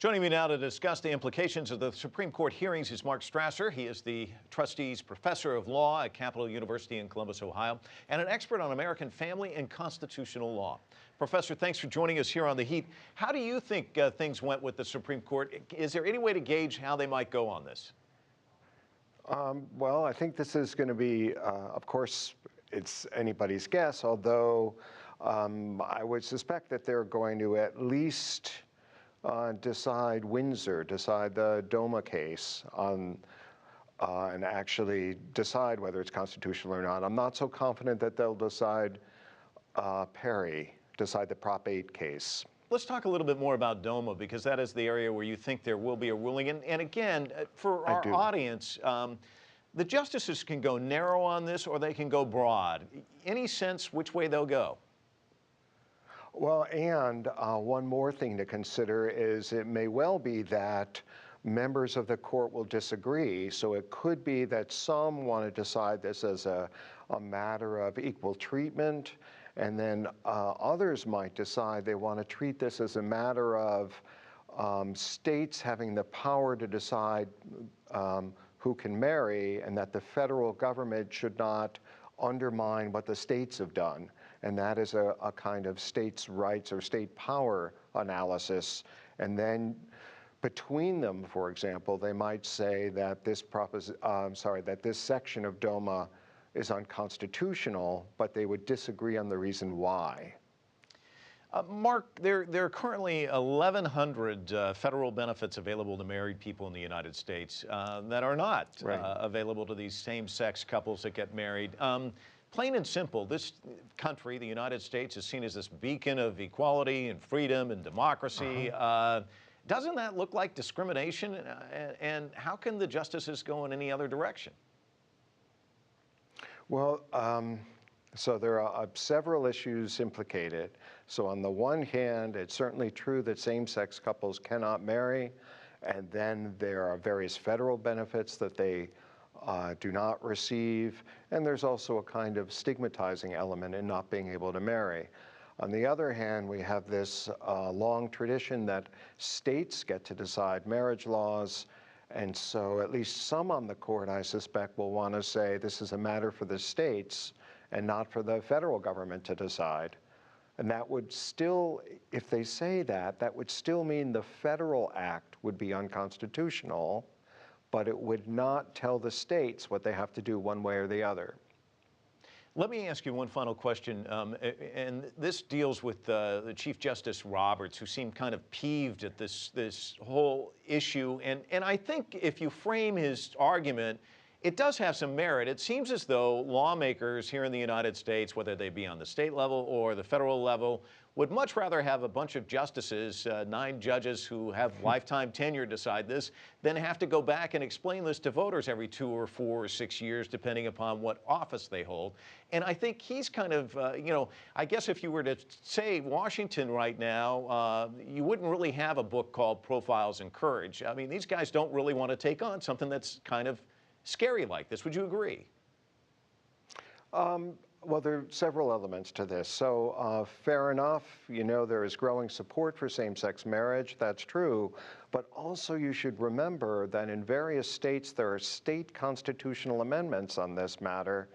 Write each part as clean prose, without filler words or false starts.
Joining me now to discuss the implications of the Supreme Court hearings is Mark Strasser. He is the trustees professor of law at Capital University in Columbus, Ohio, and an expert on American family and constitutional law. Professor, thanks for joining us here on The Heat. How do you think things went with the Supreme Court? Is there any way to gauge how they might go on this? Well, I think this is going to be, of course, it's anybody's guess, although I would suspect that they're going to at least decide Windsor, decide the DOMA case on, and actually decide whether it's constitutional or not. I'm not so confident that they'll decide Perry, decide the Prop 8 case. Let's talk a little bit more about DOMA, because that is the area where you think there will be a ruling. And again, for our audience, the justices can go narrow on this or they can go broad. Any sense which way they'll go? Well, and one more thing to consider is it may well be that members of the court will disagree. So it could be that some want to decide this as a matter of equal treatment, and then others might decide they want to treat this as a matter of states having the power to decide who can marry, and that the federal government should not undermine what the states have done. And that is a kind of states' rights or state power analysis. And then between them, for example, they might say that this that this section of DOMA is unconstitutional, but they would disagree on the reason why. Mark, there are currently 1,100 federal benefits available to married people in the United States that are not available to these same-sex couples that get married. Plain and simple, this country, the United States, is seen as this beacon of equality and freedom and democracy. Doesn't that look like discrimination? And how can the justices go in any other direction? Well, so there are several issues implicated. So on the one hand, it's certainly true that same-sex couples cannot marry, and then there are various federal benefits that they do not receive, and there's also a kind of stigmatizing element in not being able to marry. On the other hand, we have this long tradition that states get to decide marriage laws, and so at least some on the court, I suspect, will want to say this is a matter for the states and not for the federal government to decide. And that would still, if they say that, that would still mean the federal act would be unconstitutional, but it would not tell the states what they have to do one way or the other. Let me ask you one final question, and this deals with the Chief Justice Roberts, who seemed kind of peeved at this whole issue. And I think if you frame his argument, it does have some merit. It seems as though lawmakers here in the United States, whether they be on the state level or the federal level, would much rather have a bunch of justices, 9 judges who have lifetime tenure decide this, than have to go back and explain this to voters every 2 or 4 or 6 years, depending upon what office they hold. And I think he's kind of, I guess if you were to say Washington right now, you wouldn't really have a book called Profiles in Courage. I mean, these guys don't really want to take on something that's kind of scary like this. Would you agree? Well, there are several elements to this. So fair enough, there is growing support for same-sex marriage. That's true. But also you should remember that in various states, there are state constitutional amendments on this matter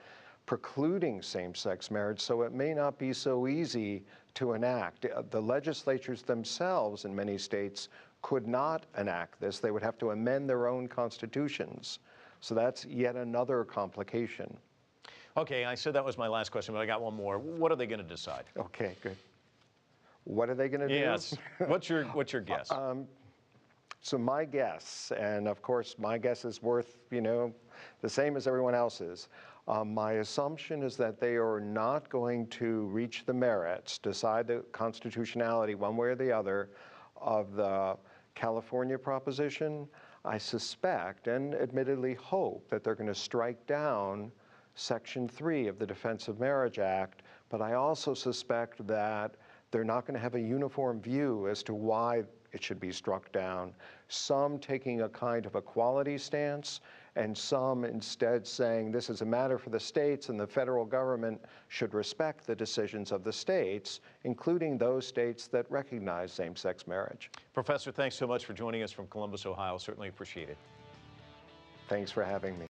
precluding same-sex marriage. So it may not be so easy to enact. The legislatures themselves in many states could not enact this. They would have to amend their own constitutions. So that's yet another complication. Okay, I said that was my last question, but I got one more. What are they going to decide? Okay, good. What are they going to do? Yes. What's your guess? So my guess, and of course my guess is worth, the same as everyone else's. My assumption is that they are not going to reach the merits, decide the constitutionality one way or the other of the California proposition. I suspect, and admittedly hope, that they're going to strike down Section 3 of the Defense of Marriage Act, but I also suspect that they're not going to have a uniform view as to why it should be struck down, some taking a kind of equality stance, and some instead saying this is a matter for the states and the federal government should respect the decisions of the states, including those states that recognize same-sex marriage. Professor, thanks so much for joining us from Columbus, Ohio. Certainly appreciate it. Thanks for having me.